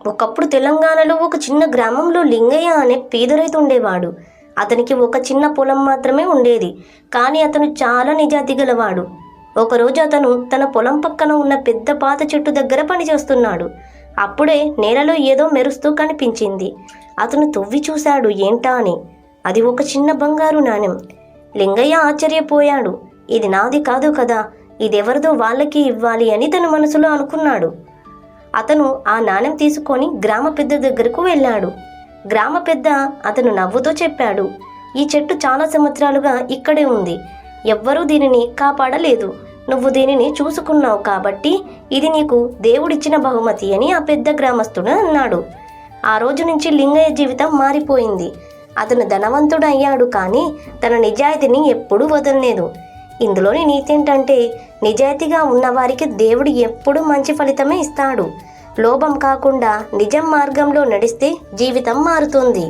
ఒకప్పుడు తెలంగాణలో ఒక చిన్న గ్రామంలో లింగయ్య అనే పేద రైతు ఉండేవాడు. అతనికి ఒక చిన్న పొలం మాత్రమే ఉండేది. కానీ అతను చాలా నిజాయితీ గలవాడు. ఒకరోజు అతను తన పొలం పక్కన ఉన్న పెద్ద పాత చెట్టు దగ్గర పనిచేస్తున్నాడు. అప్పుడే నేలలో ఏదో మెరుస్తూ కనిపించింది. అతను తవ్వి చూశాడు ఏంటా అని. అది ఒక చిన్న బంగారు నాణెం. లింగయ్య ఆశ్చర్యపోయాడు. ఇది నాది కాదు కదా, ఇదెవరిదో వాళ్ళకి ఇవ్వాలి అని తన మనసులో అనుకున్నాడు. అతను ఆ నాణెం తీసుకొని గ్రామ పెద్ద దగ్గరకు వెళ్ళాడు. గ్రామ పెద్ద అతను నవ్వుతూ చెప్పాడు, ఈ చెట్టు చాలా సంవత్సరాలుగా ఇక్కడే ఉంది. ఎవ్వరూ దీనిని కాపాడలేదు. నువ్వు దీనిని చూసుకున్నావు కాబట్టి ఇది నీకు దేవుడిచ్చిన బహుమతి అని ఆ పెద్ద గ్రామస్తుడు అన్నాడు. ఆ రోజు నుంచి లింగయ్య జీవితం మారిపోయింది. అతను ధనవంతుడు అయ్యాడు, కానీ తన నిజాయితీని ఎప్పుడూ వదలలేదు. ఇందులోని నీతి ఏంటంటే, నిజాయితీగా ఉన్నవారికి దేవుడు ఎప్పుడూ మంచి ఫలితమే ఇస్తాడు. లోభం కాకుండా నిజం మార్గంలో నడిస్తే జీవితం మారుతుంది.